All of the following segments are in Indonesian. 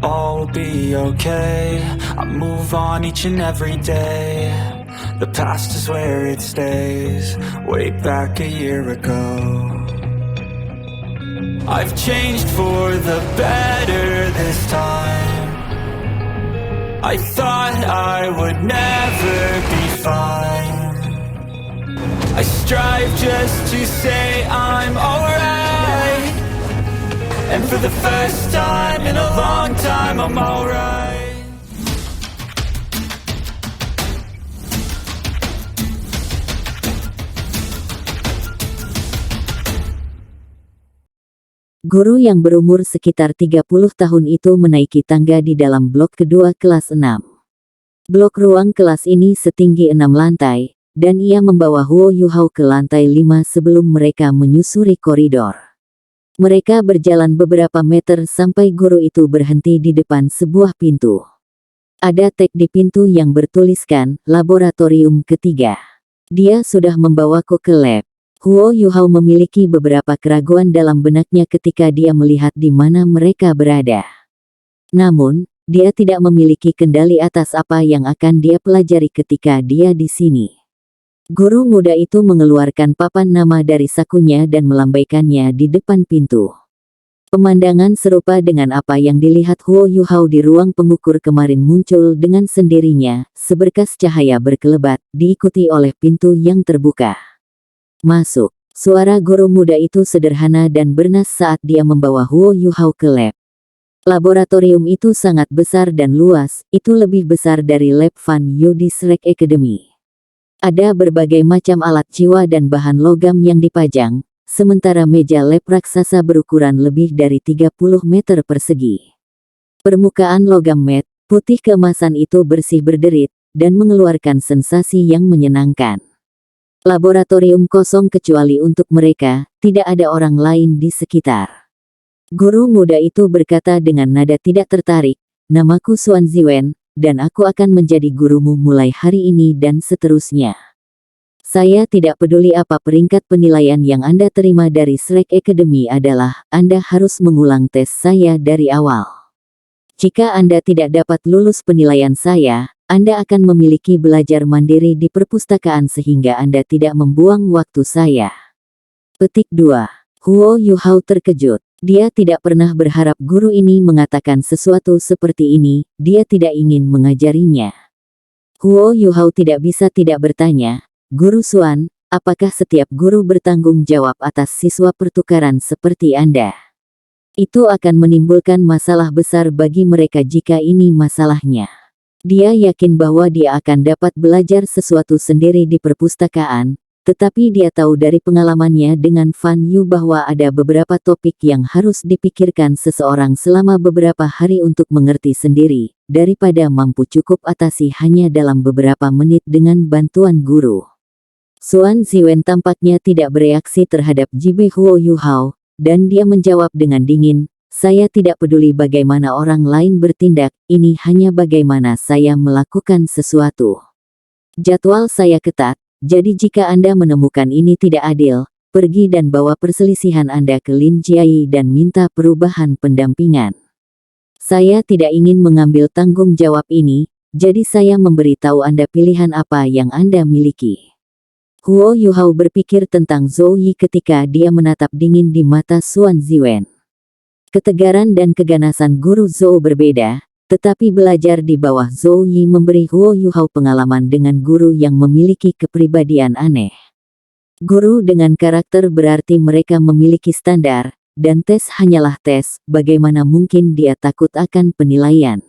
all will be okay. I move on each and every day. The past is where it stays. Way back a year ago, I've changed for the better this time. I thought I would never be fine. I strive just to say I'm alright, and for the first time in a long time I'm alright. Guru yang berumur sekitar 30 tahun itu menaiki tangga di dalam blok kedua kelas 6. Blok ruang kelas ini setinggi 6 lantai, dan ia membawa Huo Yuhao ke lantai 5 sebelum mereka menyusuri koridor. Mereka berjalan beberapa meter sampai guru itu berhenti di depan sebuah pintu. Ada tag di pintu yang bertuliskan, laboratorium ketiga. Dia sudah membawaku ke lab. Huo Yuhao memiliki beberapa keraguan dalam benaknya ketika dia melihat di mana mereka berada. Namun, dia tidak memiliki kendali atas apa yang akan dia pelajari ketika dia di sini. Guru muda itu mengeluarkan papan nama dari sakunya dan melambaikannya di depan pintu. Pemandangan serupa dengan apa yang dilihat Huo Yuhao di ruang pengukur kemarin muncul dengan sendirinya, seberkas cahaya berkelebat, diikuti oleh pintu yang terbuka. Masuk. Suara guru muda itu sederhana dan bernas saat dia membawa Huo Yuhao ke lab. Laboratorium itu sangat besar dan luas, itu lebih besar dari lab Fan Yu di Shrek Academy. Ada berbagai macam alat jiwa dan bahan logam yang dipajang, sementara meja lab raksasa berukuran lebih dari 30 meter persegi. Permukaan logam matte, putih keemasan itu bersih berderit, dan mengeluarkan sensasi yang menyenangkan. Laboratorium kosong kecuali untuk mereka, tidak ada orang lain di sekitar. Guru muda itu berkata dengan nada tidak tertarik, "Namaku Xuan Ziwen, dan aku akan menjadi gurumu mulai hari ini dan seterusnya. Saya tidak peduli apa peringkat penilaian yang Anda terima dari Shrek Academy adalah, Anda harus mengulang tes saya dari awal. Jika Anda tidak dapat lulus penilaian saya, Anda akan memiliki belajar mandiri di perpustakaan sehingga Anda tidak membuang waktu saya." Petik 2. Huo Yuhao terkejut. Dia tidak pernah berharap guru ini mengatakan sesuatu seperti ini, dia tidak ingin mengajarinya. Huo Yuhao tidak bisa tidak bertanya, "Guru Xuan, apakah setiap guru bertanggung jawab atas siswa pertukaran seperti Anda? Itu akan menimbulkan masalah besar bagi mereka jika ini masalahnya." Dia yakin bahwa dia akan dapat belajar sesuatu sendiri di perpustakaan, tetapi dia tahu dari pengalamannya dengan Fan Yu bahwa ada beberapa topik yang harus dipikirkan seseorang selama beberapa hari untuk mengerti sendiri, daripada mampu cukup atasi hanya dalam beberapa menit dengan bantuan guru. Xuan Ziwen tampaknya tidak bereaksi terhadap jibe Huo Yuhao, dan dia menjawab dengan dingin, "Saya tidak peduli bagaimana orang lain bertindak, ini hanya bagaimana saya melakukan sesuatu. Jadwal saya ketat, jadi jika Anda menemukan ini tidak adil, pergi dan bawa perselisihan Anda ke Lin Jiai dan minta perubahan pendampingan. Saya tidak ingin mengambil tanggung jawab ini, jadi saya memberitahu Anda pilihan apa yang Anda miliki." Huo Yuhao berpikir tentang Zhou Yi ketika dia menatap dingin di mata Xuan Ziwen. Ketegaran dan keganasan guru Zhou berbeda, tetapi belajar di bawah Zhou Yi memberi Huo Yuhao pengalaman dengan guru yang memiliki kepribadian aneh. Guru dengan karakter berarti mereka memiliki standar, dan tes hanyalah tes, bagaimana mungkin dia takut akan penilaian.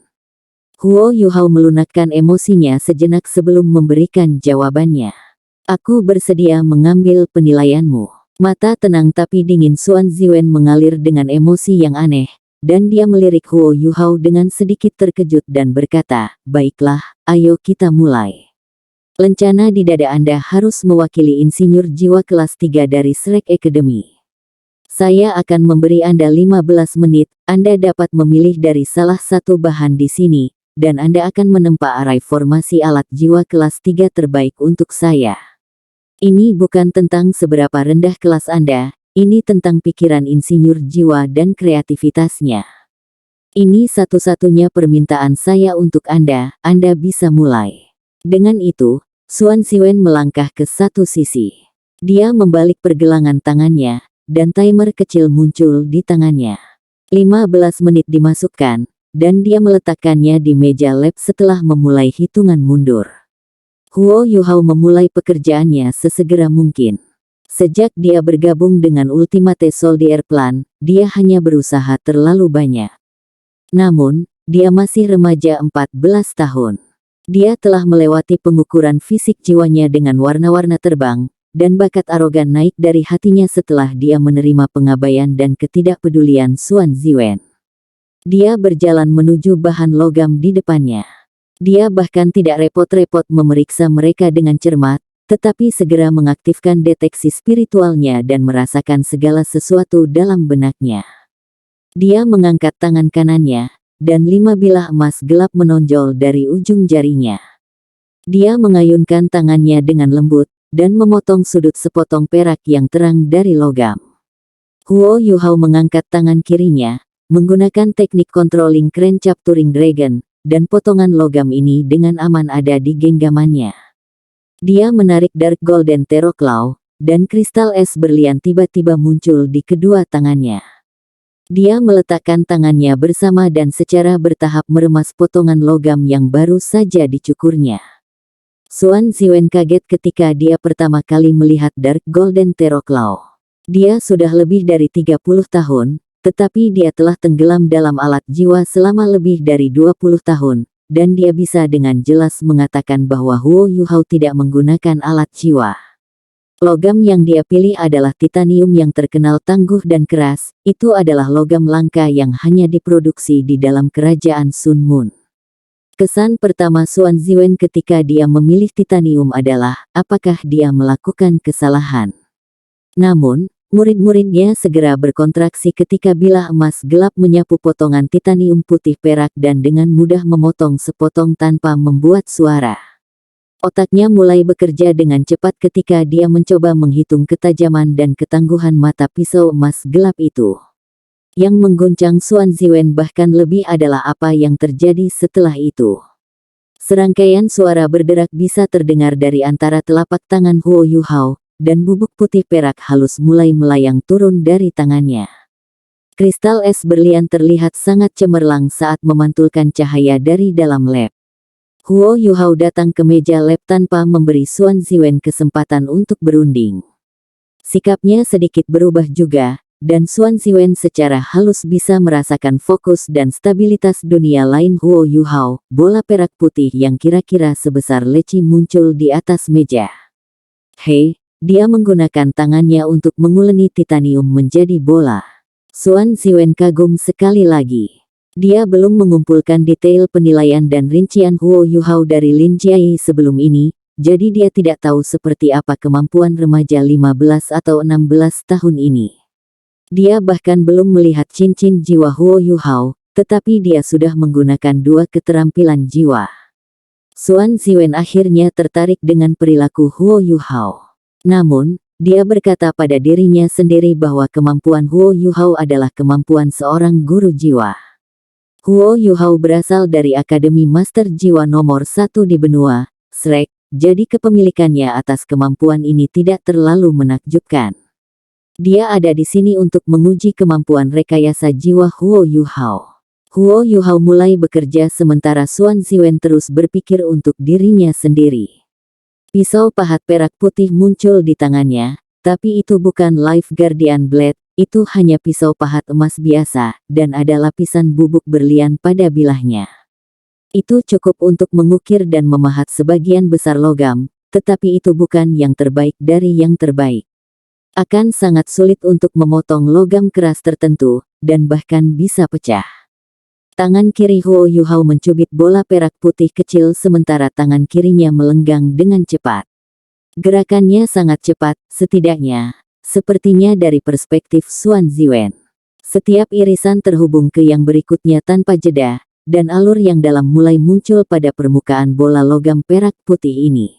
Huo Yuhao melunakkan emosinya sejenak sebelum memberikan jawabannya. "Aku bersedia mengambil penilaianmu." Mata tenang tapi dingin Xuan Ziwen mengalir dengan emosi yang aneh, dan dia melirik Huo Yuhao dengan sedikit terkejut dan berkata, "Baiklah, ayo kita mulai. Lencana di dada Anda harus mewakili insinyur jiwa kelas 3 dari Shrek Academy. Saya akan memberi Anda 15 menit, Anda dapat memilih dari salah satu bahan di sini, dan Anda akan menempa arai formasi alat jiwa kelas 3 terbaik untuk saya. Ini bukan tentang seberapa rendah kelas Anda, ini tentang pikiran insinyur jiwa dan kreativitasnya. Ini satu-satunya permintaan saya untuk Anda bisa mulai. Dengan itu, Xuan Ziwen melangkah ke satu sisi. Dia membalik pergelangan tangannya, dan timer kecil muncul di tangannya. 15 menit dimasukkan, dan dia meletakkannya di meja lab setelah memulai hitungan mundur. Huo Yuhao memulai pekerjaannya sesegera mungkin. Sejak dia bergabung dengan Ultimate Soldier Plan, dia hanya berusaha terlalu banyak. Namun, dia masih remaja 14 tahun. Dia telah melewati pengukuran fisik jiwanya dengan warna-warna terbang, dan bakat arogan naik dari hatinya setelah dia menerima pengabaian dan ketidakpedulian Xuan Ziwen. Dia berjalan menuju bahan logam di depannya. Dia bahkan tidak repot-repot memeriksa mereka dengan cermat, tetapi segera mengaktifkan deteksi spiritualnya dan merasakan segala sesuatu dalam benaknya. Dia mengangkat tangan kanannya, dan 5 bilah emas gelap menonjol dari ujung jarinya. Dia mengayunkan tangannya dengan lembut, dan memotong sudut sepotong perak yang terang dari logam. Huo Yuhao mengangkat tangan kirinya, menggunakan teknik controlling crane capturing dragon, dan potongan logam ini dengan aman ada di genggamannya. Dia menarik Dark Golden Tero Claw, dan kristal es berlian tiba-tiba muncul di kedua tangannya. Dia meletakkan tangannya bersama dan secara bertahap meremas potongan logam yang baru saja dicukurnya. Xuan Ziwen kaget ketika dia pertama kali melihat Dark Golden Tero Claw. Dia sudah lebih dari 30 tahun, tetapi dia telah tenggelam dalam alat jiwa selama lebih dari 20 tahun, dan dia bisa dengan jelas mengatakan bahwa Huo Yuhao tidak menggunakan alat jiwa. Logam yang dia pilih adalah titanium yang terkenal tangguh dan keras. Itu adalah logam langka yang hanya diproduksi di dalam kerajaan Sun Moon. Kesan pertama Xuan Ziwen ketika dia memilih titanium adalah, apakah dia melakukan kesalahan? Namun, murid-muridnya segera berkontraksi ketika bilah emas gelap menyapu potongan titanium putih perak dan dengan mudah memotong sepotong tanpa membuat suara. Otaknya mulai bekerja dengan cepat ketika dia mencoba menghitung ketajaman dan ketangguhan mata pisau emas gelap itu. Yang mengguncang Xuan Ziwen bahkan lebih adalah apa yang terjadi setelah itu. Serangkaian suara berderak bisa terdengar dari antara telapak tangan Huo Yuhao, dan bubuk putih perak halus mulai melayang turun dari tangannya. Kristal es berlian terlihat sangat cemerlang saat memantulkan cahaya dari dalam lab. Huo Yuhao datang ke meja lab tanpa memberi Xuan Ziwen kesempatan untuk berunding. Sikapnya sedikit berubah juga, dan Xuan Ziwen secara halus bisa merasakan fokus dan stabilitas dunia lain Huo Yuhao. Bola perak putih yang kira-kira sebesar leci muncul di atas meja. Hei, dia menggunakan tangannya untuk menguleni titanium menjadi bola. Xuan Ziwen kagum sekali lagi. Dia belum mengumpulkan detail penilaian dan rincian Huo Yuhao dari Lin Jiai sebelum ini, jadi dia tidak tahu seperti apa kemampuan remaja 15 atau 16 tahun ini. Dia bahkan belum melihat cincin jiwa Huo Yuhao, tetapi dia sudah menggunakan 2 keterampilan jiwa. Xuan Ziwen akhirnya tertarik dengan perilaku Huo Yuhao. Namun, dia berkata pada dirinya sendiri bahwa kemampuan Huo Yuhao adalah kemampuan seorang guru jiwa. Huo Yuhao berasal dari Akademi Master Jiwa nomor 1 di benua Shrek, jadi kepemilikannya atas kemampuan ini tidak terlalu menakjubkan. Dia ada di sini untuk menguji kemampuan rekayasa jiwa Huo Yuhao. Huo Yuhao mulai bekerja sementara Xuan Ziwen terus berpikir untuk dirinya sendiri. Pisau pahat perak putih muncul di tangannya, tapi itu bukan Life Guardian Blade. Itu hanya pisau pahat emas biasa, dan ada lapisan bubuk berlian pada bilahnya. Itu cukup untuk mengukir dan memahat sebagian besar logam, tetapi itu bukan yang terbaik dari yang terbaik. Akan sangat sulit untuk memotong logam keras tertentu, dan bahkan bisa pecah. Tangan kiri Huo Yuhao mencubit bola perak putih kecil sementara tangan kirinya melenggang dengan cepat. Gerakannya sangat cepat, setidaknya. Sepertinya dari perspektif Xuan Ziwen. Setiap irisan terhubung ke yang berikutnya tanpa jeda, dan alur yang dalam mulai muncul pada permukaan bola logam perak putih ini.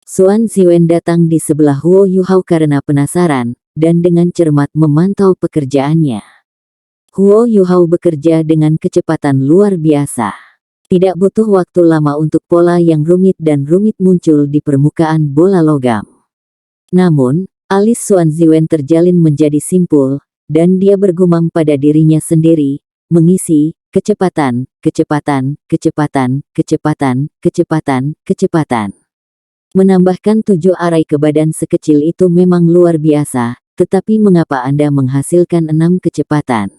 Xuan Ziwen datang di sebelah Huo Yuhao karena penasaran, dan dengan cermat memantau pekerjaannya. Huo Yuhao bekerja dengan kecepatan luar biasa. Tidak butuh waktu lama untuk pola yang rumit dan rumit muncul di permukaan bola logam. Namun, alis Xuan Ziwen terjalin menjadi simpul, dan dia bergumam pada dirinya sendiri, mengisi, kecepatan, kecepatan, kecepatan, kecepatan, kecepatan, kecepatan. Menambahkan 7 arai ke badan sekecil itu memang luar biasa, tetapi mengapa Anda menghasilkan 6 kecepatan?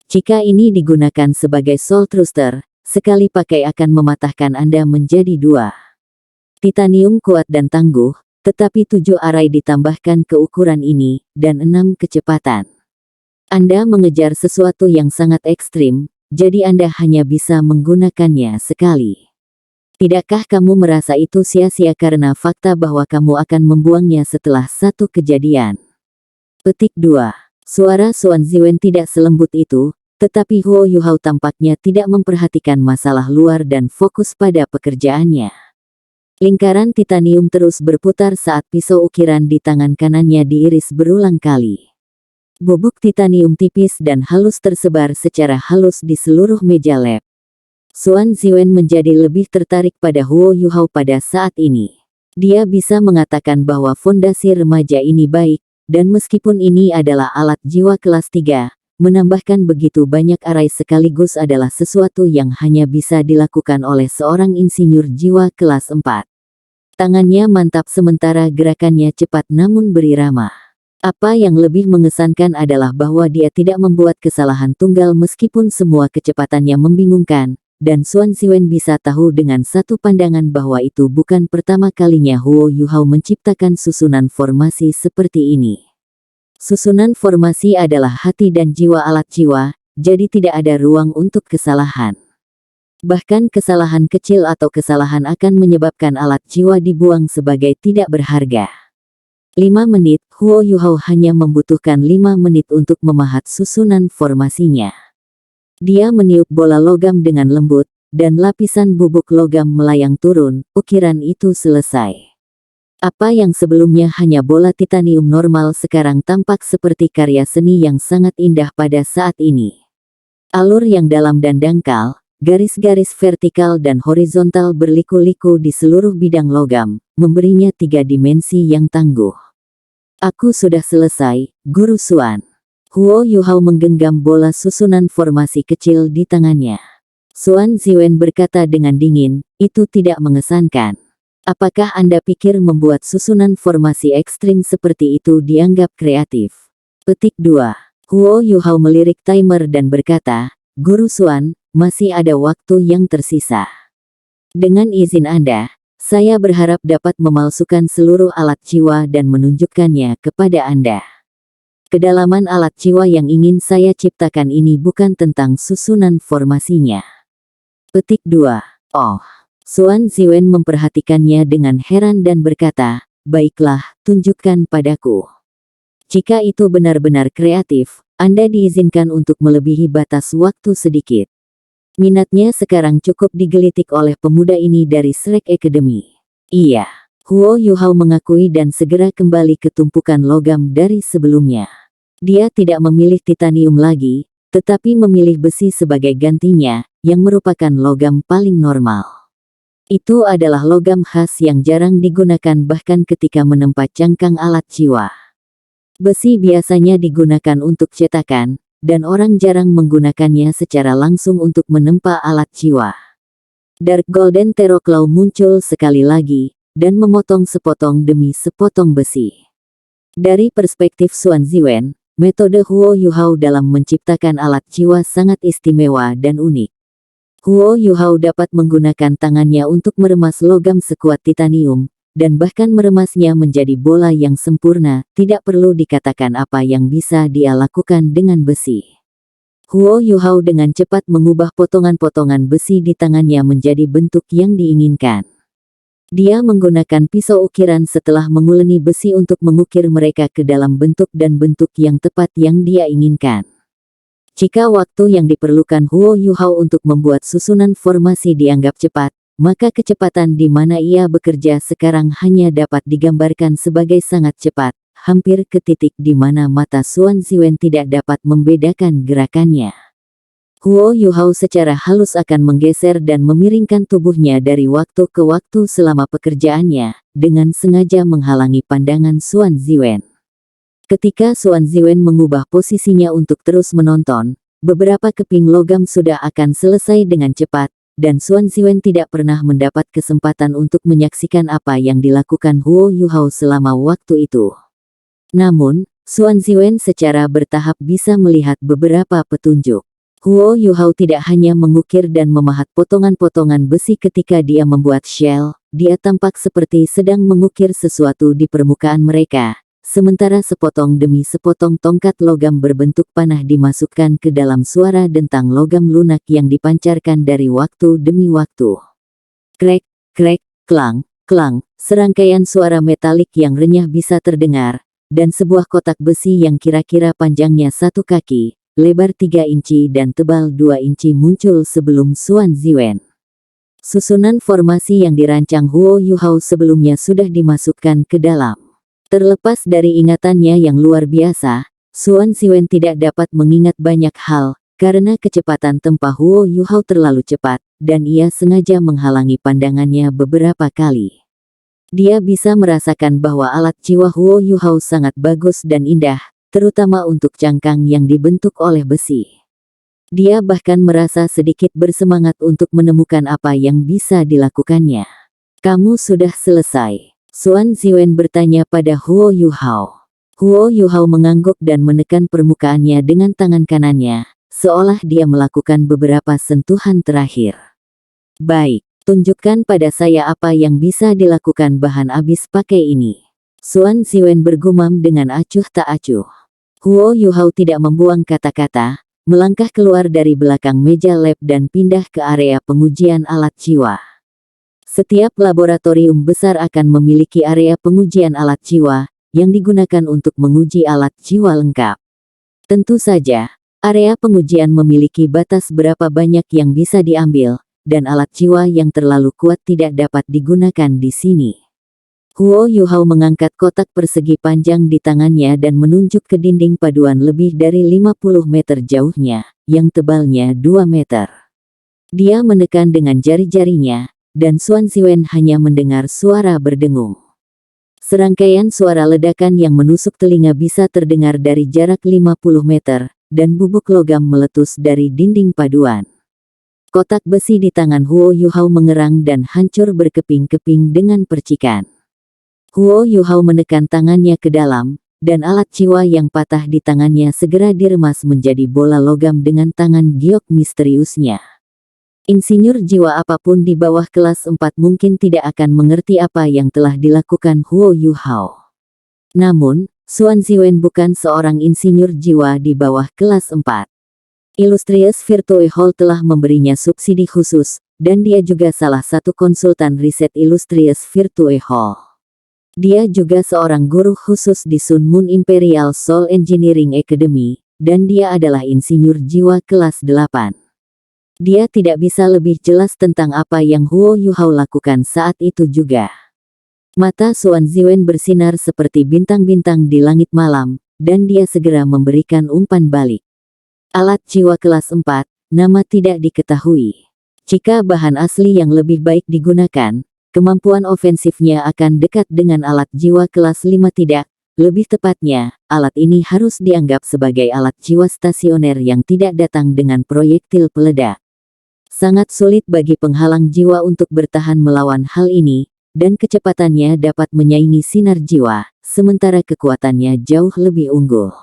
Jika ini digunakan sebagai soul thruster, sekali pakai akan mematahkan Anda menjadi 2. Titanium kuat dan tangguh, tetapi 7 arai ditambahkan ke ukuran ini, dan 6 kecepatan. Anda mengejar sesuatu yang sangat ekstrim, jadi Anda hanya bisa menggunakannya sekali. Tidakkah kamu merasa itu sia-sia karena fakta bahwa kamu akan membuangnya setelah satu kejadian? Petik 2. Suara Xuan Ziwen tidak selembut itu, tetapi Huo Yuhao tampaknya tidak memperhatikan masalah luar dan fokus pada pekerjaannya. Lingkaran titanium terus berputar saat pisau ukiran di tangan kanannya diiris berulang kali. Bubuk titanium tipis dan halus tersebar secara halus di seluruh meja lab. Xuan Ziwen menjadi lebih tertarik pada Huo Yuhao pada saat ini. Dia bisa mengatakan bahwa fondasi remaja ini baik, dan meskipun ini adalah alat jiwa kelas 3, menambahkan begitu banyak arai sekaligus adalah sesuatu yang hanya bisa dilakukan oleh seorang insinyur jiwa kelas 4. Tangannya mantap sementara gerakannya cepat namun berirama. Apa yang lebih mengesankan adalah bahwa dia tidak membuat kesalahan tunggal meskipun semua kecepatannya membingungkan, dan Xuan Ziwen bisa tahu dengan satu pandangan bahwa itu bukan pertama kalinya Huo Yuhao menciptakan susunan formasi seperti ini. Susunan formasi adalah hati dan jiwa alat jiwa, jadi tidak ada ruang untuk kesalahan. Bahkan kesalahan kecil atau kesalahan akan menyebabkan alat jiwa dibuang sebagai tidak berharga. 5 menit, Huo Yuhao hanya membutuhkan 5 menit untuk memahat susunan formasinya. Dia meniup bola logam dengan lembut, dan lapisan bubuk logam melayang turun, ukiran itu selesai. Apa yang sebelumnya hanya bola titanium normal sekarang tampak seperti karya seni yang sangat indah pada saat ini. Alur yang dalam dan dangkal, garis-garis vertikal dan horizontal berliku-liku di seluruh bidang logam, memberinya 3 dimensi yang tangguh. Aku sudah selesai, Guru Xuan. Huo Yuhao menggenggam bola susunan formasi kecil di tangannya. Xuan Ziwen berkata dengan dingin, itu tidak mengesankan. Apakah Anda pikir membuat susunan formasi ekstrim seperti itu dianggap kreatif? Petik 2. Huo Yuhao melirik timer dan berkata, Guru Xuan, masih ada waktu yang tersisa. Dengan izin Anda, saya berharap dapat memalsukan seluruh alat jiwa dan menunjukkannya kepada Anda. Kedalaman alat jiwa yang ingin saya ciptakan ini bukan tentang susunan formasinya. Petik 2. Oh. Xuan Ziwen memperhatikannya dengan heran dan berkata, baiklah, tunjukkan padaku. Jika itu benar-benar kreatif, Anda diizinkan untuk melebihi batas waktu sedikit. Minatnya sekarang cukup digelitik oleh pemuda ini dari Shrek Academy. Iya. Huo Yuhao mengakui dan segera kembali ke tumpukan logam dari sebelumnya. Dia tidak memilih titanium lagi, tetapi memilih besi sebagai gantinya, yang merupakan logam paling normal. Itu adalah logam khas yang jarang digunakan bahkan ketika menempa cangkang alat jiwa. Besi biasanya digunakan untuk cetakan, dan orang jarang menggunakannya secara langsung untuk menempa alat jiwa. Dark Golden Teroclaw muncul sekali lagi, dan memotong sepotong demi sepotong besi. Dari perspektif Xuan Ziwen, metode Huo Yuhao dalam menciptakan alat jiwa sangat istimewa dan unik. Huo Yuhao dapat menggunakan tangannya untuk meremas logam sekuat titanium, dan bahkan meremasnya menjadi bola yang sempurna, tidak perlu dikatakan apa yang bisa dia lakukan dengan besi. Huo Yuhao dengan cepat mengubah potongan-potongan besi di tangannya menjadi bentuk yang diinginkan. Dia menggunakan pisau ukiran setelah menguleni besi untuk mengukir mereka ke dalam bentuk dan bentuk yang tepat yang dia inginkan. Jika waktu yang diperlukan Huo Yuhao untuk membuat susunan formasi dianggap cepat, maka kecepatan di mana ia bekerja sekarang hanya dapat digambarkan sebagai sangat cepat, hampir ke titik di mana mata Xuan Ziwen tidak dapat membedakan gerakannya. Huo Yuhao secara halus akan menggeser dan memiringkan tubuhnya dari waktu ke waktu selama pekerjaannya, dengan sengaja menghalangi pandangan Xuan Ziwen. Ketika Xuan Ziwen mengubah posisinya untuk terus menonton, beberapa keping logam sudah akan selesai dengan cepat, dan Xuan Ziwen tidak pernah mendapat kesempatan untuk menyaksikan apa yang dilakukan Huo Yuhao selama waktu itu. Namun, Xuan Ziwen secara bertahap bisa melihat beberapa petunjuk. Huo Yuhao tidak hanya mengukir dan memahat potongan-potongan besi ketika dia membuat shell, dia tampak seperti sedang mengukir sesuatu di permukaan mereka, sementara sepotong demi sepotong tongkat logam berbentuk panah dimasukkan ke dalam suara dentang logam lunak yang dipancarkan dari waktu demi waktu. Krek, krek, klang, klang, serangkaian suara metalik yang renyah bisa terdengar, dan sebuah kotak besi yang kira-kira panjangnya 1 kaki, lebar 3 inci dan tebal 2 inci muncul sebelum Xuan Ziwen. Susunan formasi yang dirancang Huo Yuhao sebelumnya sudah dimasukkan ke dalam. Terlepas dari ingatannya yang luar biasa, Xuan Ziwen tidak dapat mengingat banyak hal, karena kecepatan tempa Huo Yuhao terlalu cepat, dan ia sengaja menghalangi pandangannya beberapa kali. Dia bisa merasakan bahwa alat jiwa Huo Yuhao sangat bagus dan indah, terutama untuk cangkang yang dibentuk oleh besi. Dia bahkan merasa sedikit bersemangat untuk menemukan apa yang bisa dilakukannya. "Kamu sudah selesai?" Xuan Ziwen bertanya pada Huo Yuhao. Huo Yuhao mengangguk dan menekan permukaannya dengan tangan kanannya, seolah dia melakukan beberapa sentuhan terakhir. "Baik, tunjukkan pada saya apa yang bisa dilakukan bahan abis pakai ini." Xuan Ziwen bergumam dengan acuh tak acuh. Huo Yuhao tidak membuang kata-kata, melangkah keluar dari belakang meja lab dan pindah ke area pengujian alat jiwa. Setiap laboratorium besar akan memiliki area pengujian alat jiwa, yang digunakan untuk menguji alat jiwa lengkap. Tentu saja, area pengujian memiliki batas berapa banyak yang bisa diambil, dan alat jiwa yang terlalu kuat tidak dapat digunakan di sini. Huo Yuhao mengangkat kotak persegi panjang di tangannya dan menunjuk ke dinding paduan lebih dari 50 meter jauhnya, yang tebalnya 2 meter. Dia menekan dengan jari-jarinya, dan Xuan Ziwen hanya mendengar suara berdengung. Serangkaian suara ledakan yang menusuk telinga bisa terdengar dari jarak 50 meter, dan bubuk logam meletus dari dinding paduan. Kotak besi di tangan Huo Yuhao mengerang dan hancur berkeping-keping dengan percikan. Huo Yuhao menekan tangannya ke dalam, dan alat jiwa yang patah di tangannya segera diremas menjadi bola logam dengan tangan giok misteriusnya. Insinyur jiwa apapun di bawah kelas 4 mungkin tidak akan mengerti apa yang telah dilakukan Huo Yuhao. Namun, Xuan Ziwen bukan seorang insinyur jiwa di bawah kelas 4. Illustrious Virtue Hall telah memberinya subsidi khusus, dan dia juga salah satu konsultan riset Illustrious Virtue Hall. Dia juga seorang guru khusus di Sun Moon Imperial Soul Engineering Academy, dan dia adalah insinyur jiwa kelas 8. Dia tidak bisa lebih jelas tentang apa yang Huo Yuhao lakukan saat itu juga. Mata Xuan Ziwen bersinar seperti bintang-bintang di langit malam, dan dia segera memberikan umpan balik. Alat jiwa kelas 4, nama tidak diketahui. Jika bahan asli yang lebih baik digunakan, kemampuan ofensifnya akan dekat dengan alat jiwa kelas 5 tidak. Lebih tepatnya, alat ini harus dianggap sebagai alat jiwa stasioner yang tidak datang dengan proyektil peledak. Sangat sulit bagi penghalang jiwa untuk bertahan melawan hal ini, dan kecepatannya dapat menyaingi sinar jiwa, sementara kekuatannya jauh lebih unggul.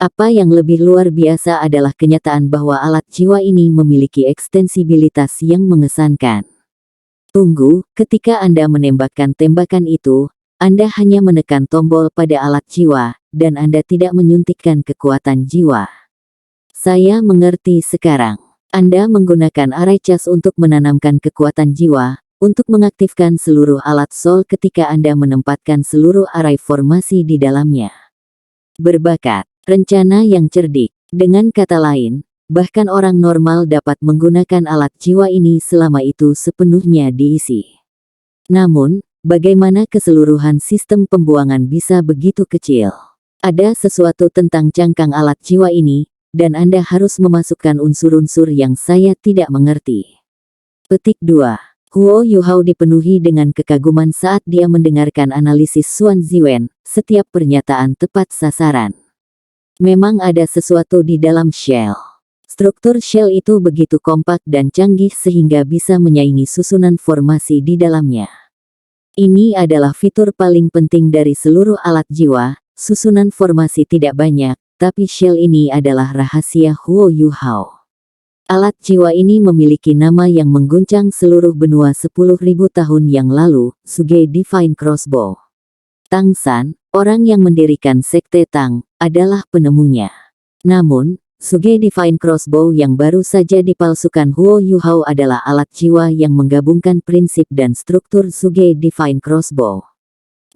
Apa yang lebih luar biasa adalah kenyataan bahwa alat jiwa ini memiliki ekstensibilitas yang mengesankan. Tunggu, ketika Anda menembakkan tembakan itu, Anda hanya menekan tombol pada alat jiwa, dan Anda tidak menyuntikkan kekuatan jiwa. Saya mengerti sekarang. Anda menggunakan array cas untuk menanamkan kekuatan jiwa, untuk mengaktifkan seluruh alat soul ketika Anda menempatkan seluruh array formasi di dalamnya. Berbakat, rencana yang cerdik. Dengan kata lain, bahkan orang normal dapat menggunakan alat jiwa ini selama itu sepenuhnya diisi. Namun, bagaimana keseluruhan sistem pembuangan bisa begitu kecil? Ada sesuatu tentang cangkang alat jiwa ini, dan Anda harus memasukkan unsur-unsur yang saya tidak mengerti. Petik 2. Huo Yuhao dipenuhi dengan kekaguman saat dia mendengarkan analisis Xuan Ziwen, setiap pernyataan tepat sasaran. Memang ada sesuatu di dalam shell. Struktur shell itu begitu kompak dan canggih sehingga bisa menyaingi susunan formasi di dalamnya. Ini adalah fitur paling penting dari seluruh alat jiwa. Susunan formasi tidak banyak, tapi shell ini adalah rahasia Huo Yuhao. Alat jiwa ini memiliki nama yang mengguncang seluruh benua 10.000 tahun yang lalu, Suge Divine Crossbow. Tang San, orang yang mendirikan Sekte Tang, adalah penemunya. Namun, Suge Divine Crossbow yang baru saja dipalsukan Huo Yuhao adalah alat jiwa yang menggabungkan prinsip dan struktur Suge Divine Crossbow.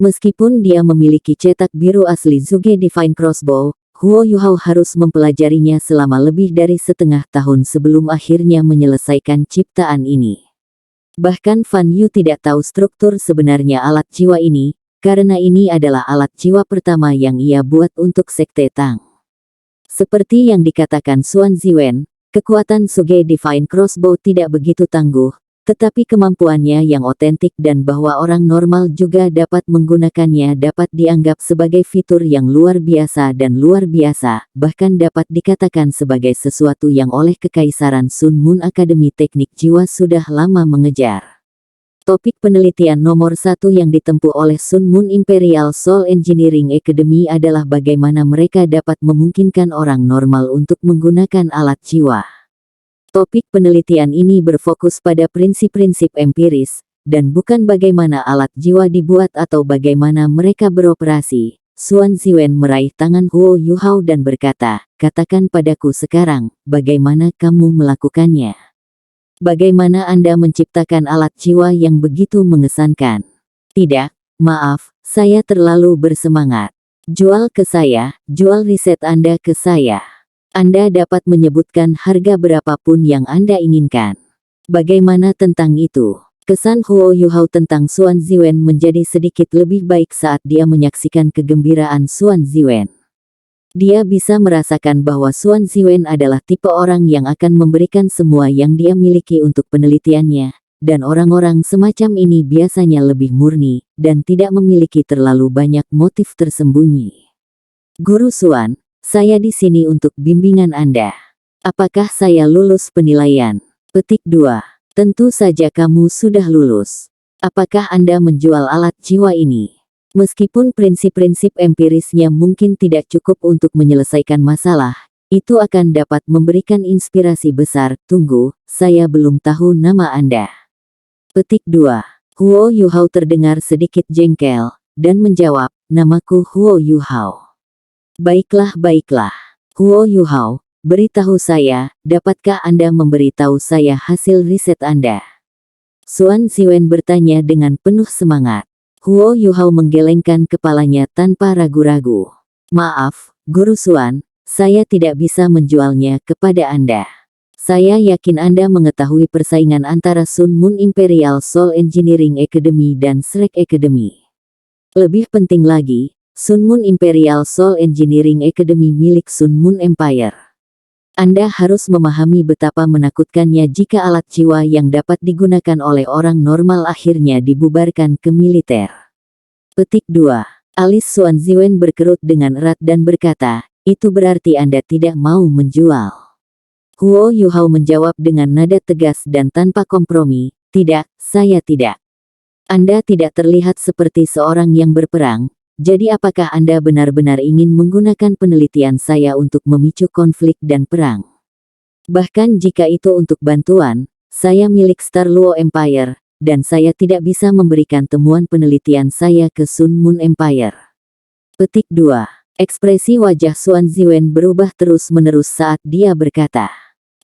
Meskipun dia memiliki cetak biru asli Suge Divine Crossbow, Huo Yuhao harus mempelajarinya selama lebih dari setengah tahun sebelum akhirnya menyelesaikan ciptaan ini. Bahkan Fan Yu tidak tahu struktur sebenarnya alat jiwa ini, karena ini adalah alat jiwa pertama yang ia buat untuk Sekte Tang. Seperti yang dikatakan Xuan Ziwen, kekuatan Suge Divine Crossbow tidak begitu tangguh, tetapi kemampuannya yang otentik dan bahwa orang normal juga dapat menggunakannya dapat dianggap sebagai fitur yang luar biasa dan luar biasa, bahkan dapat dikatakan sebagai sesuatu yang oleh Kekaisaran Sun Moon Akademi Teknik Jiwa sudah lama mengejar. Topik penelitian nomor 1 yang ditempuh oleh Sun Moon Imperial Soul Engineering Academy adalah bagaimana mereka dapat memungkinkan orang normal untuk menggunakan alat jiwa. Topik penelitian ini berfokus pada prinsip-prinsip empiris, dan bukan bagaimana alat jiwa dibuat atau bagaimana mereka beroperasi. Xuan Ziwen meraih tangan Huo Yuhao dan berkata, "Katakan padaku sekarang, bagaimana kamu melakukannya? Bagaimana Anda menciptakan alat jiwa yang begitu mengesankan?" "Tidak, maaf, saya terlalu bersemangat. Jual ke saya, jual riset Anda ke saya. Anda dapat menyebutkan harga berapapun yang Anda inginkan." "Bagaimana tentang itu?" Kesan Huo Yuhao tentang Xuan Ziwen menjadi sedikit lebih baik saat dia menyaksikan kegembiraan Xuan Ziwen. Dia bisa merasakan bahwa Xuan Ziwen adalah tipe orang yang akan memberikan semua yang dia miliki untuk penelitiannya, dan orang-orang semacam ini biasanya lebih murni, dan tidak memiliki terlalu banyak motif tersembunyi. "Guru Xuan, saya di sini untuk bimbingan Anda. Apakah saya lulus penilaian?" Petik 2. Tentu saja kamu sudah lulus. Apakah Anda menjual alat jiwa ini? Meskipun prinsip-prinsip empirisnya mungkin tidak cukup untuk menyelesaikan masalah, itu akan dapat memberikan inspirasi besar. "Tunggu, saya belum tahu nama Anda." Petik 2. Huo Yuhao terdengar sedikit jengkel, dan menjawab, "Namaku Huo Yuhao." "Baiklah, baiklah. Huo Yuhao, beritahu saya, dapatkah Anda memberitahu saya hasil riset Anda?" Xuan Ziwen bertanya dengan penuh semangat. Huo Yuhao menggelengkan kepalanya tanpa ragu-ragu. "Maaf, Guru Xuan, saya tidak bisa menjualnya kepada Anda. Saya yakin Anda mengetahui persaingan antara Sun Moon Imperial Soul Engineering Academy dan Shrek Academy. Lebih penting lagi, Sun Moon Imperial Soul Engineering Academy milik Sun Moon Empire. Anda harus memahami betapa menakutkannya jika alat jiwa yang dapat digunakan oleh orang normal akhirnya dibubarkan ke militer." Petik 2. Alis Xuan Ziwen berkerut dengan erat dan berkata, "Itu berarti Anda tidak mau menjual?" Huo Yuhao menjawab dengan nada tegas dan tanpa kompromi, "Tidak, saya tidak. Anda tidak terlihat seperti seorang yang berperang. Jadi apakah Anda benar-benar ingin menggunakan penelitian saya untuk memicu konflik dan perang? Bahkan jika itu untuk bantuan, saya milik Star Luo Empire, dan saya tidak bisa memberikan temuan penelitian saya ke Sun Moon Empire." Petik 2. Ekspresi wajah Xuan Ziwen berubah terus-menerus saat dia berkata,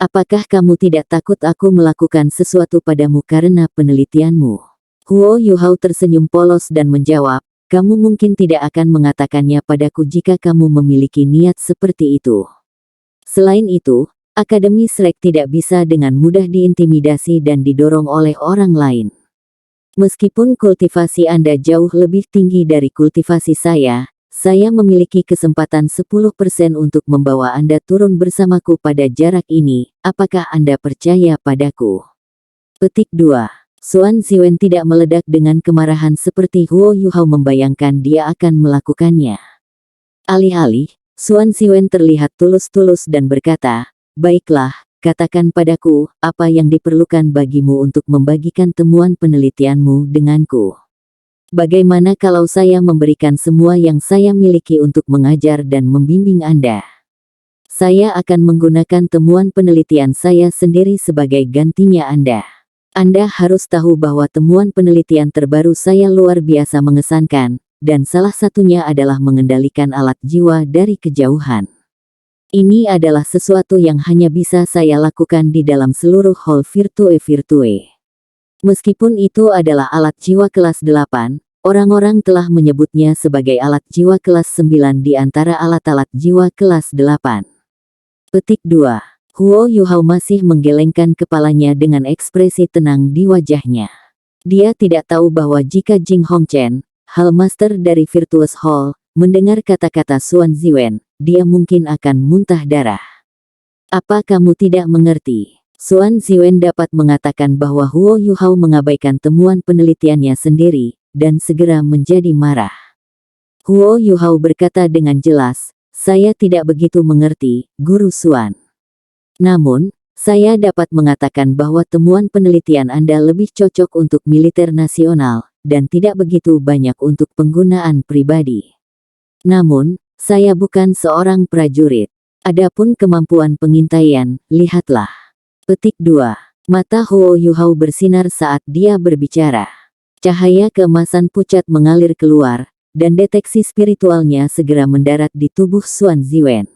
"Apakah kamu tidak takut aku melakukan sesuatu padamu karena penelitianmu?" Huo Yuhao tersenyum polos dan menjawab, "Kamu mungkin tidak akan mengatakannya padaku jika kamu memiliki niat seperti itu. Selain itu, Akademi Shrek tidak bisa dengan mudah diintimidasi dan didorong oleh orang lain. Meskipun kultivasi Anda jauh lebih tinggi dari kultivasi saya memiliki kesempatan 10% untuk membawa Anda turun bersamaku pada jarak ini. Apakah Anda percaya padaku? Petik 2. Xuan Ziwen tidak meledak dengan kemarahan seperti Huo Yuhao membayangkan dia akan melakukannya. Alih-alih, Xuan Ziwen terlihat tulus-tulus dan berkata, "Baiklah, katakan padaku, apa yang diperlukan bagimu untuk membagikan temuan penelitianmu denganku? Bagaimana kalau saya memberikan semua yang saya miliki untuk mengajar dan membimbing Anda? Saya akan menggunakan temuan penelitian saya sendiri sebagai gantinya Anda. Anda harus tahu bahwa temuan penelitian terbaru saya luar biasa mengesankan, dan salah satunya adalah mengendalikan alat jiwa dari kejauhan. Ini adalah sesuatu yang hanya bisa saya lakukan di dalam seluruh hall Virtue. Meskipun itu adalah alat jiwa kelas 8, orang-orang telah menyebutnya sebagai alat jiwa kelas 9 di antara alat-alat jiwa kelas 8. Petik 2. Huo Yuhao masih menggelengkan kepalanya dengan ekspresi tenang di wajahnya. Dia tidak tahu bahwa jika Jing Hongchen, Hall Master dari Virtuous Hall, mendengar kata-kata Xuan Ziwen, dia mungkin akan muntah darah. Apa kamu tidak mengerti? Xuan Ziwen dapat mengatakan bahwa Huo Yuhao mengabaikan temuan penelitiannya sendiri, dan segera menjadi marah. Huo Yuhao berkata dengan jelas, "Saya tidak begitu mengerti, Guru Xuan. Namun, saya dapat mengatakan bahwa temuan penelitian Anda lebih cocok untuk militer nasional, dan tidak begitu banyak untuk penggunaan pribadi. Namun, saya bukan seorang prajurit. Adapun kemampuan pengintaian, lihatlah." Petik 2. Mata Huo Yuhao bersinar saat dia berbicara. Cahaya keemasan pucat mengalir keluar, dan deteksi spiritualnya segera mendarat di tubuh Xuan Ziwen.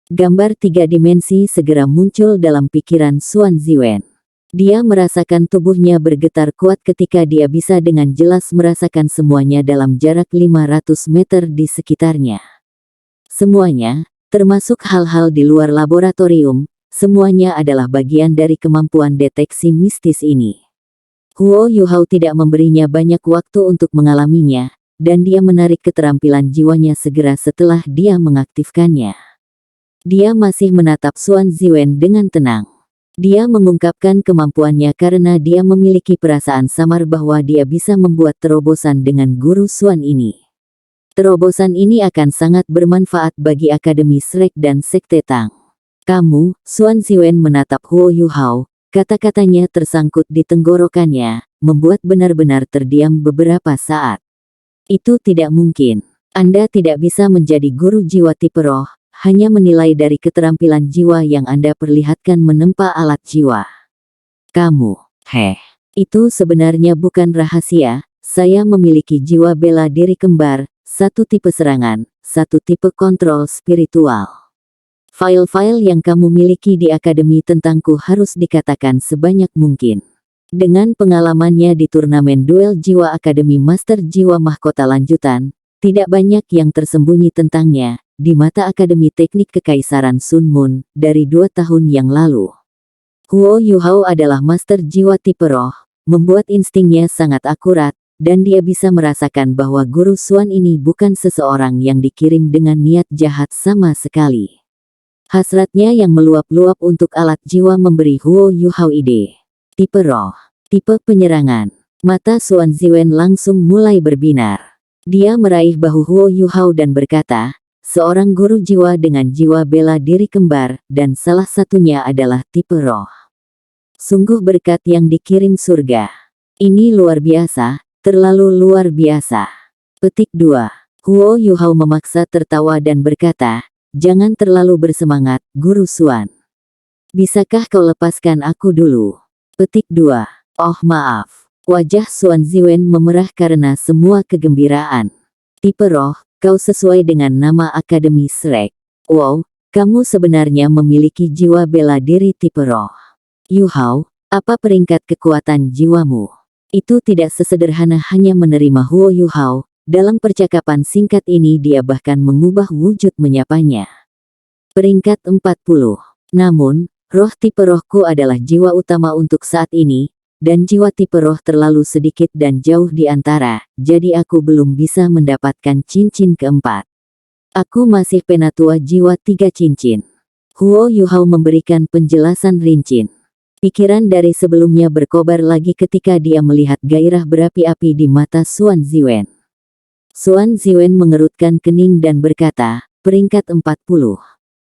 Gambar 3 dimensi segera muncul dalam pikiran Xuan Ziwen. Dia merasakan tubuhnya bergetar kuat ketika dia bisa dengan jelas merasakan semuanya dalam jarak 500 meter di sekitarnya. Semuanya, termasuk hal-hal di luar laboratorium, semuanya adalah bagian dari kemampuan deteksi mistis ini. Huo Yuhao tidak memberinya banyak waktu untuk mengalaminya, dan dia menarik keterampilan jiwanya segera setelah dia mengaktifkannya. Dia masih menatap Xuan Ziwen dengan tenang. Dia mengungkapkan kemampuannya karena dia memiliki perasaan samar bahwa dia bisa membuat terobosan dengan Guru Xuan ini. Terobosan ini akan sangat bermanfaat bagi Akademi Shrek dan Sekte Tang. "Kamu," Xuan Ziwen menatap Huo Yuhao, kata-katanya tersangkut di tenggorokannya, membuat benar-benar terdiam beberapa saat. "Itu tidak mungkin. Anda tidak bisa menjadi guru jiwa tipe roh, hanya menilai dari keterampilan jiwa yang Anda perlihatkan menempa alat jiwa. Kamu, itu sebenarnya bukan rahasia, saya memiliki jiwa bela diri kembar, satu tipe serangan, satu tipe kontrol spiritual. File-file yang kamu miliki di akademi tentangku harus dikatakan sebanyak mungkin." Dengan pengalamannya di turnamen duel jiwa Akademi Master Jiwa Mahkota lanjutan, tidak banyak yang tersembunyi tentangnya, di mata Akademi Teknik Kekaisaran Sun Moon, dari 2 tahun yang lalu. Huo Yuhao adalah Master Jiwa tipe roh, membuat instingnya sangat akurat, dan dia bisa merasakan bahwa Guru Xuan ini bukan seseorang yang dikirim dengan niat jahat sama sekali. Hasratnya yang meluap-luap untuk alat jiwa memberi Huo Yuhao ide. Tipe roh, tipe penyerangan. Mata Xuan Ziwen langsung mulai berbinar. Dia meraih bahu Huo Yuhao dan berkata, "Seorang guru jiwa dengan jiwa bela diri kembar, dan salah satunya adalah tipe roh. Sungguh berkat yang dikirim surga. Ini luar biasa, terlalu luar biasa." Petik 2. Huo Yuhao memaksa tertawa dan berkata, "Jangan terlalu bersemangat, Guru Xuan. Bisakah kau lepaskan aku dulu?" Petik 2. Oh maaf. Wajah Xuan Ziwen memerah karena semua kegembiraan. "Tipe roh, kau sesuai dengan nama Akademi Shrek. Wow, kamu sebenarnya memiliki jiwa bela diri tipe roh. Yuhao, apa peringkat kekuatan jiwamu?" Itu tidak sesederhana hanya menerima Huo Yuhao. Dalam percakapan singkat ini dia bahkan mengubah wujud menyapanya. Peringkat 40. "Namun, roh tipe rohku adalah jiwa utama untuk saat ini, dan jiwa tipe roh terlalu sedikit dan jauh di antara, jadi aku belum bisa mendapatkan cincin keempat. Aku masih penatua jiwa 3 cincin. Huo Yuhao memberikan penjelasan rinci. Pikiran dari sebelumnya berkobar lagi ketika dia melihat gairah berapi-api di mata Xuan Ziwen. Xuan Ziwen mengerutkan kening dan berkata, peringkat 40.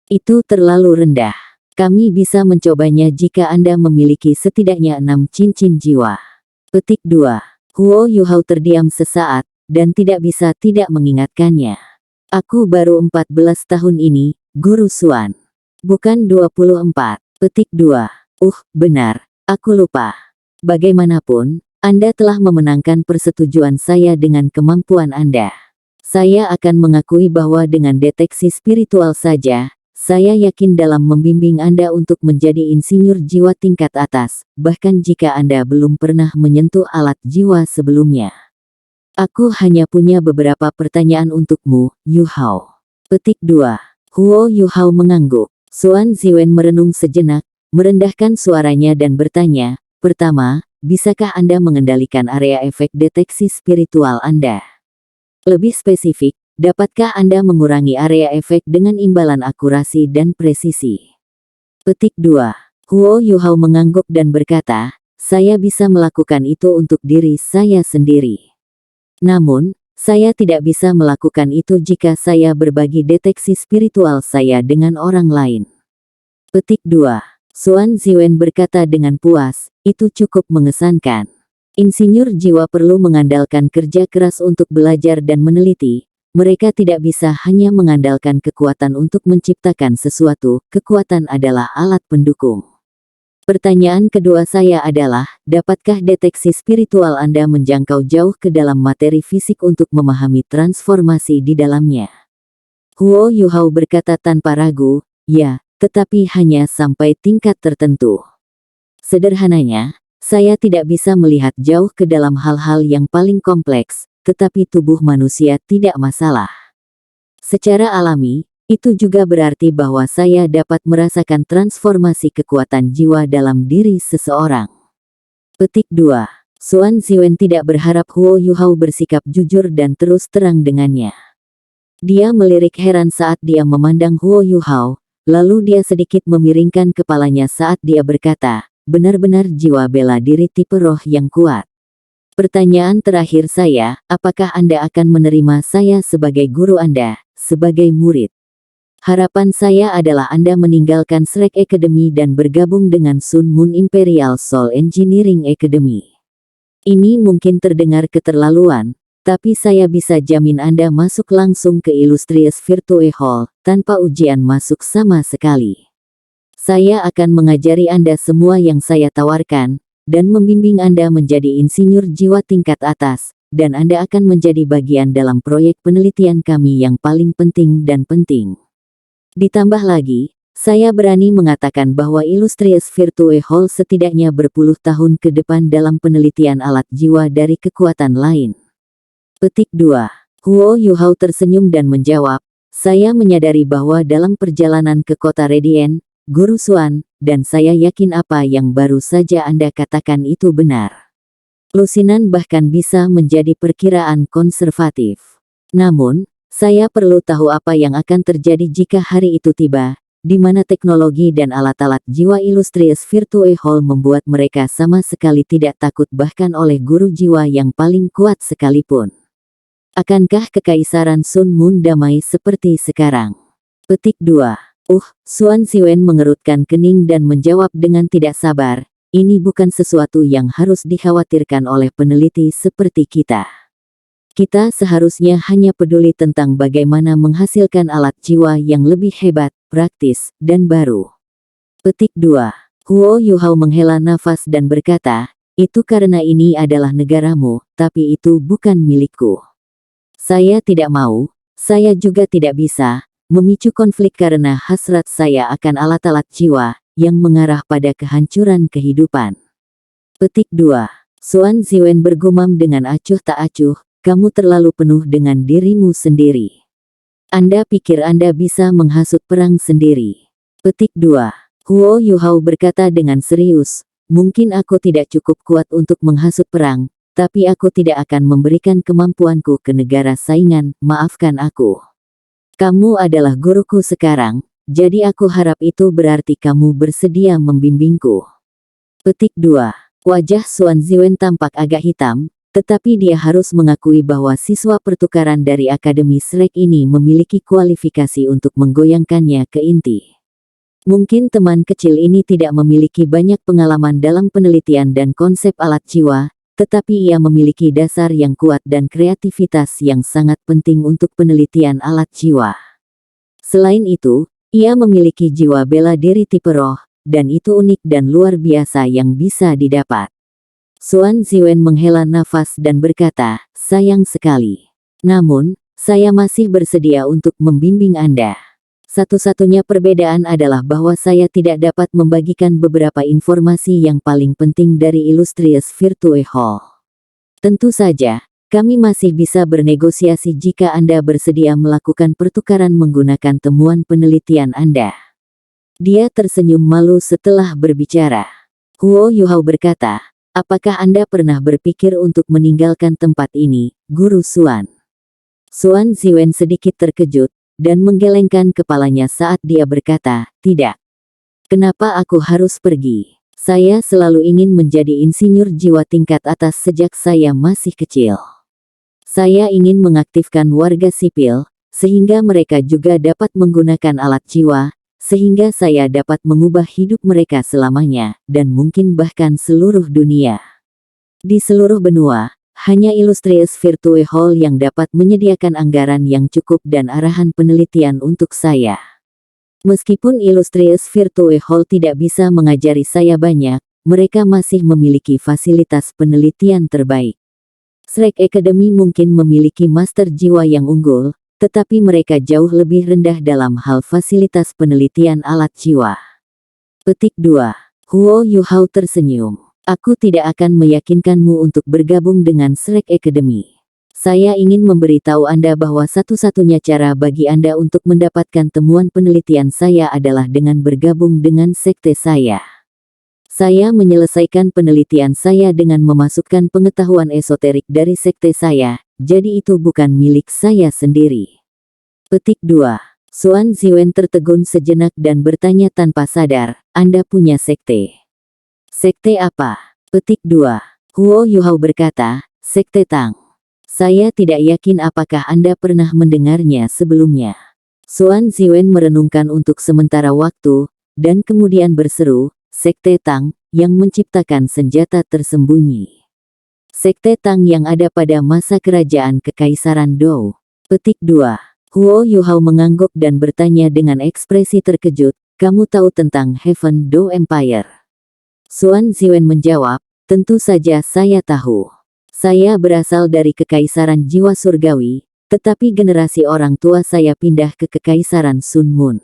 Itu terlalu rendah. Kami bisa mencobanya jika Anda memiliki setidaknya 6 cincin jiwa. Petik 2. Huo Yuhao terdiam sesaat, dan tidak bisa tidak mengingatkannya. Aku baru 14 tahun ini, Guru Xuan. Bukan 24. Petik 2. Benar. Aku lupa. Bagaimanapun, Anda telah memenangkan persetujuan saya dengan kemampuan Anda. Saya akan mengakui bahwa dengan deteksi spiritual saja, saya yakin dalam membimbing Anda untuk menjadi insinyur jiwa tingkat atas, bahkan jika Anda belum pernah menyentuh alat jiwa sebelumnya. Aku hanya punya beberapa pertanyaan untukmu, Yuhao. Petik 2. Huo Yuhao mengangguk. Xuan Ziwen merenung sejenak, merendahkan suaranya dan bertanya, pertama, bisakah Anda mengendalikan area efek deteksi spiritual Anda? Lebih spesifik, dapatkah Anda mengurangi area efek dengan imbalan akurasi dan presisi? Petik 2. Huo Yuhao mengangguk dan berkata, saya bisa melakukan itu untuk diri saya sendiri. Namun, saya tidak bisa melakukan itu jika saya berbagi deteksi spiritual saya dengan orang lain. Petik 2. Xuan Ziwen berkata dengan puas, itu cukup mengesankan. Insinyur jiwa perlu mengandalkan kerja keras untuk belajar dan meneliti. Mereka tidak bisa hanya mengandalkan kekuatan untuk menciptakan sesuatu, kekuatan adalah alat pendukung. Pertanyaan kedua saya adalah, dapatkah deteksi spiritual Anda menjangkau jauh ke dalam materi fisik untuk memahami transformasi di dalamnya? Huo Yuhao berkata tanpa ragu, ya, tetapi hanya sampai tingkat tertentu. Sederhananya, saya tidak bisa melihat jauh ke dalam hal-hal yang paling kompleks, tetapi tubuh manusia tidak masalah. Secara alami, itu juga berarti bahwa saya dapat merasakan transformasi kekuatan jiwa dalam diri seseorang. Petik 2. Xuan Ziwen tidak berharap Huo Yuhao bersikap jujur dan terus terang dengannya. Dia melirik heran saat dia memandang Huo Yuhao, lalu dia sedikit memiringkan kepalanya saat dia berkata, benar-benar jiwa bela diri tipe roh yang kuat. Pertanyaan terakhir saya, apakah Anda akan menerima saya sebagai guru Anda, sebagai murid? Harapan saya adalah Anda meninggalkan Shrek Academy dan bergabung dengan Sun Moon Imperial Soul Engineering Academy. Ini mungkin terdengar keterlaluan, tapi saya bisa jamin Anda masuk langsung ke Illustrious Virtue Hall, tanpa ujian masuk sama sekali. Saya akan mengajari Anda semua yang saya tawarkan, dan membimbing Anda menjadi insinyur jiwa tingkat atas, dan Anda akan menjadi bagian dalam proyek penelitian kami yang paling penting dan penting. Ditambah lagi, saya berani mengatakan bahwa Illustrious Virtue Hall setidaknya berpuluh tahun ke depan dalam penelitian alat jiwa dari kekuatan lain. Petik 2. Huo Yuhao tersenyum dan menjawab, saya menyadari bahwa dalam perjalanan ke kota Radiant, Guru Xuan, dan saya yakin apa yang baru saja Anda katakan itu benar. Lusinan bahkan bisa menjadi perkiraan konservatif. Namun, saya perlu tahu apa yang akan terjadi jika hari itu tiba, di mana teknologi dan alat-alat jiwa Illustrious Virtue Hall membuat mereka sama sekali tidak takut bahkan oleh guru jiwa yang paling kuat sekalipun. Akankah kekaisaran Sun Moon damai seperti sekarang? Petik 2. Xuan Ziwen mengerutkan kening dan menjawab dengan tidak sabar, ini bukan sesuatu yang harus dikhawatirkan oleh peneliti seperti kita. Kita seharusnya hanya peduli tentang bagaimana menghasilkan alat jiwa yang lebih hebat, praktis, dan baru. Petik 2. Huo Yuhao menghela nafas dan berkata, itu karena ini adalah negaramu, tapi itu bukan milikku. Saya tidak mau, saya juga tidak bisa, memicu konflik karena hasrat saya akan alat-alat jiwa, yang mengarah pada kehancuran kehidupan. Petik 2. Xuan Ziwen bergumam dengan acuh tak acuh, kamu terlalu penuh dengan dirimu sendiri. Anda pikir Anda bisa menghasut perang sendiri. Petik 2. Huo Yuhao berkata dengan serius, mungkin aku tidak cukup kuat untuk menghasut perang, tapi aku tidak akan memberikan kemampuanku ke negara saingan, maafkan aku. Kamu adalah guruku sekarang, jadi aku harap itu berarti kamu bersedia membimbingku. Petik 2. Wajah Xuan Ziwen tampak agak hitam, tetapi dia harus mengakui bahwa siswa pertukaran dari Akademi Shrek ini memiliki kualifikasi untuk menggoyangkannya ke inti. Mungkin teman kecil ini tidak memiliki banyak pengalaman dalam penelitian dan konsep alat jiwa, tetapi ia memiliki dasar yang kuat dan kreativitas yang sangat penting untuk penelitian alat jiwa. Selain itu, ia memiliki jiwa bela diri tipe roh, dan itu unik dan luar biasa yang bisa didapat. Xuan Ziwen menghela nafas dan berkata, sayang sekali. Namun, saya masih bersedia untuk membimbing Anda. Satu-satunya perbedaan adalah bahwa saya tidak dapat membagikan beberapa informasi yang paling penting dari Illustrious Virtue Hall. Tentu saja, kami masih bisa bernegosiasi jika Anda bersedia melakukan pertukaran menggunakan temuan penelitian Anda. Dia tersenyum malu setelah berbicara. Huo Yuhao berkata, apakah Anda pernah berpikir untuk meninggalkan tempat ini, Guru Xuan? Xuan Ziwen sedikit terkejut, dan menggelengkan kepalanya saat dia berkata, tidak. Kenapa aku harus pergi? Saya selalu ingin menjadi insinyur jiwa tingkat atas sejak saya masih kecil. Saya ingin mengaktifkan warga sipil, sehingga mereka juga dapat menggunakan alat jiwa, sehingga saya dapat mengubah hidup mereka selamanya, dan mungkin bahkan seluruh dunia. Di seluruh benua, hanya Illustrious Virtue Hall yang dapat menyediakan anggaran yang cukup dan arahan penelitian untuk saya. Meskipun Illustrious Virtue Hall tidak bisa mengajari saya banyak, mereka masih memiliki fasilitas penelitian terbaik. Shrek Academy mungkin memiliki master jiwa yang unggul, tetapi mereka jauh lebih rendah dalam hal fasilitas penelitian alat jiwa. Petik 2. Huo Yuhao tersenyum. Aku tidak akan meyakinkanmu untuk bergabung dengan Shrek Academy. Saya ingin memberitahu Anda bahwa satu-satunya cara bagi Anda untuk mendapatkan temuan penelitian saya adalah dengan bergabung dengan sekte saya. Saya menyelesaikan penelitian saya dengan memasukkan pengetahuan esoterik dari sekte saya, jadi itu bukan milik saya sendiri. Petik 2. Xuan Ziwen tertegun sejenak dan bertanya tanpa sadar, Anda punya sekte? Sekte apa? Petik 2. Huo Yuhao berkata, Sekte Tang. Saya tidak yakin apakah Anda pernah mendengarnya sebelumnya. Xuan Ziwen merenungkan untuk sementara waktu, dan kemudian berseru, Sekte Tang, yang menciptakan senjata tersembunyi. Sekte Tang yang ada pada masa kerajaan Kekaisaran Dou. Petik 2. Huo Yuhao mengangguk dan bertanya dengan ekspresi terkejut, kamu tahu tentang Heaven Dou Empire? Xuan Ziwen menjawab, tentu saja saya tahu. Saya berasal dari Kekaisaran Jiwa Surgawi, tetapi generasi orang tua saya pindah ke Kekaisaran Sun Moon.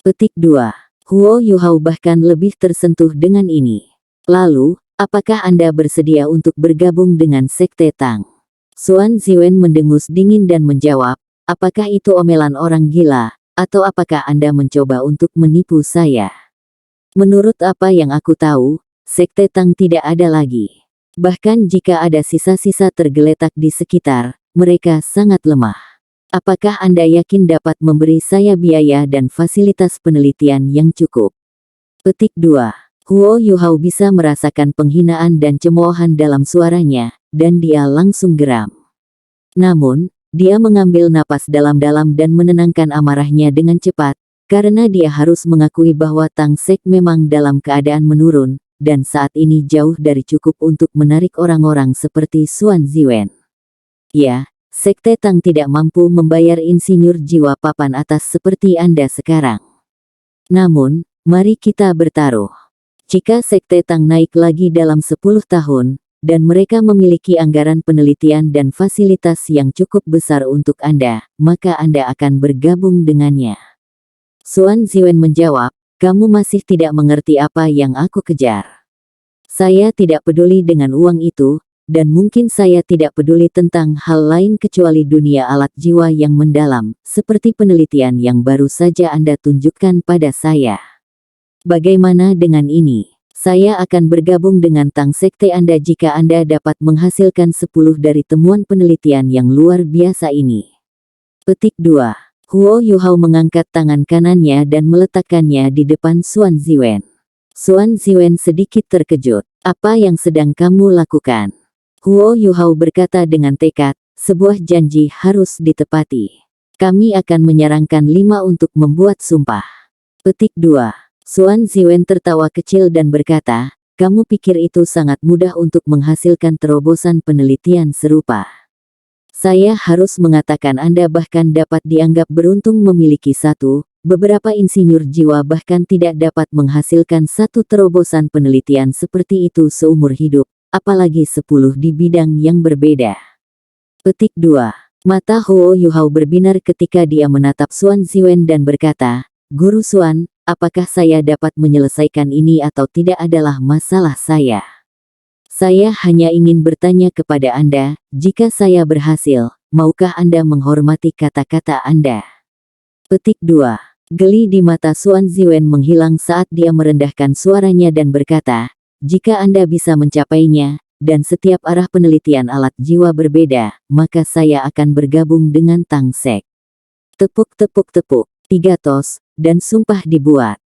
Petik 2. Huo Yuhao bahkan lebih tersentuh dengan ini. Lalu, apakah Anda bersedia untuk bergabung dengan Sekte Tang? Xuan Ziwen mendengus dingin dan menjawab, apakah itu omelan orang gila, atau apakah Anda mencoba untuk menipu saya? Menurut apa yang aku tahu, Sekte Tang tidak ada lagi. Bahkan jika ada sisa-sisa tergeletak di sekitar, mereka sangat lemah. Apakah Anda yakin dapat memberi saya biaya dan fasilitas penelitian yang cukup? Petik 2. Huo Yuhao bisa merasakan penghinaan dan cemoohan dalam suaranya, dan dia langsung geram. Namun, dia mengambil napas dalam-dalam dan menenangkan amarahnya dengan cepat, karena dia harus mengakui bahwa Tang Sek memang dalam keadaan menurun, dan saat ini jauh dari cukup untuk menarik orang-orang seperti Xuan Ziwen. Ya, Sekte Tang tidak mampu membayar insinyur jiwa papan atas seperti Anda sekarang. Namun, mari kita bertaruh. Jika Sekte Tang naik lagi dalam 10 tahun, dan mereka memiliki anggaran penelitian dan fasilitas yang cukup besar untuk Anda, maka Anda akan bergabung dengannya. Xuan Ziwen menjawab, kamu masih tidak mengerti apa yang aku kejar. Saya tidak peduli dengan uang itu, dan mungkin saya tidak peduli tentang hal lain kecuali dunia alat jiwa yang mendalam, seperti penelitian yang baru saja Anda tunjukkan pada saya. Bagaimana dengan ini? Saya akan bergabung dengan Tang Sekte Anda jika Anda dapat menghasilkan 10 dari temuan penelitian yang luar biasa ini. Petik 2. Huo Yuhao mengangkat tangan kanannya dan meletakkannya di depan Xuan Ziwen. Xuan Ziwen sedikit terkejut. Apa yang sedang kamu lakukan? Huo Yuhao berkata dengan tekad, sebuah janji harus ditepati. Kami akan menyarankan 5 untuk membuat sumpah. Petik 2. Xuan Ziwen tertawa kecil dan berkata, kamu pikir itu sangat mudah untuk menghasilkan terobosan penelitian serupa. Saya harus mengatakan Anda bahkan dapat dianggap beruntung memiliki satu. Beberapa insinyur jiwa bahkan tidak dapat menghasilkan satu terobosan penelitian seperti itu seumur hidup, apalagi 10 di bidang yang berbeda. Petik 2. Mata Huo Yuhao berbinar ketika dia menatap Xuan Ziwen dan berkata, Guru Xuan, apakah saya dapat menyelesaikan ini atau tidak adalah masalah saya. Saya hanya ingin bertanya kepada Anda, jika saya berhasil, maukah Anda menghormati kata-kata Anda? Petik 2. Geli di mata Xuan Ziwen menghilang saat dia merendahkan suaranya dan berkata, jika Anda bisa mencapainya, dan setiap arah penelitian alat jiwa berbeda, maka saya akan bergabung dengan Tang Sek. Tepuk-tepuk-tepuk, 3 tos, dan sumpah dibuat.